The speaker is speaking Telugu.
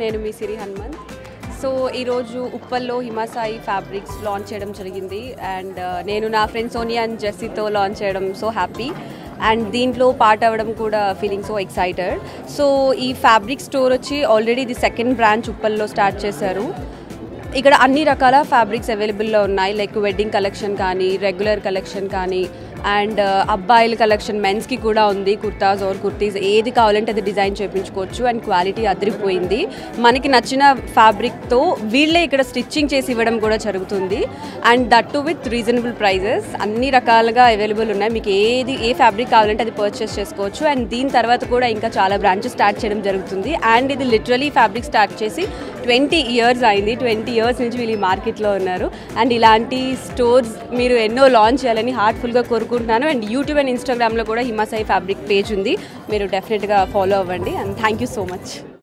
నేను మీ సిరి హనుమంత్. సో ఈరోజు ఉప్పల్లో హిమాసాయి ఫ్యాబ్రిక్స్ లాంచ్ చేయడం జరిగింది అండ్ నేను నా ఫ్రెండ్ సోనియా అండ్ జెస్సీతో లాంచ్ చేయడం సో హ్యాపీ అండ్ దీంట్లో పార్ట్ అవ్వడం కూడా ఫీలింగ్ సో ఎక్సైటెడ్. సో ఈ ఫ్యాబ్రిక్ స్టోర్ వచ్చి ఆల్రెడీ ఇది సెకండ్ బ్రాంచ్ ఉప్పల్లో స్టార్ట్ చేశారు. ఇక్కడ అన్ని రకాల ఫ్యాబ్రిక్స్ అవైలబుల్లో ఉన్నాయి, లైక్ వెడ్డింగ్ కలెక్షన్ కానీ, రెగ్యులర్ కలెక్షన్ కానీ, అండ్ అబ్బాయిల కలెక్షన్ మెన్స్కి కూడా ఉంది. కుర్తాస్ ఆర్ కుర్తీస్ ఏది కావాలంటే అది డిజైన్ చేయించుకోవచ్చు అండ్ క్వాలిటీ అదిరిపోయింది. మనకి నచ్చిన ఫ్యాబ్రిక్తో వీళ్ళే ఇక్కడ స్టిచ్చింగ్ చేసి ఇవ్వడం కూడా జరుగుతుంది and that to with reasonable prices. అన్ని రకాలుగా అవైలబుల్ ఉన్నాయి, మీకు ఏ ఫ్యాబ్రిక్ కావాలంటే అది పర్చేస్ చేసుకోవచ్చు. అండ్ దీని తర్వాత కూడా ఇంకా చాలా బ్రాంచెస్ స్టార్ట్ చేయడం జరుగుతుంది అండ్ ఇది లిటరలీ ఫ్యాబ్రిక్ స్టార్ట్ చేసి 20 years అయింది. 20 years నుంచి వీళ్ళు ఈ మార్కెట్లో ఉన్నారు అండ్ ఇలాంటి స్టోర్స్ మీరు ఎన్నో లాంచ్ చేయాలని హార్ట్ఫుల్గా కోరుకుంటున్నాను. అండ్ యూట్యూబ్ అండ్ ఇన్స్టాగ్రామ్లో కూడా హిమాసాయి ఫ్యాబ్రిక్ పేజ్ ఉంది, మీరు డెఫినెట్గా ఫాలో అవ్వండి and thank you so much.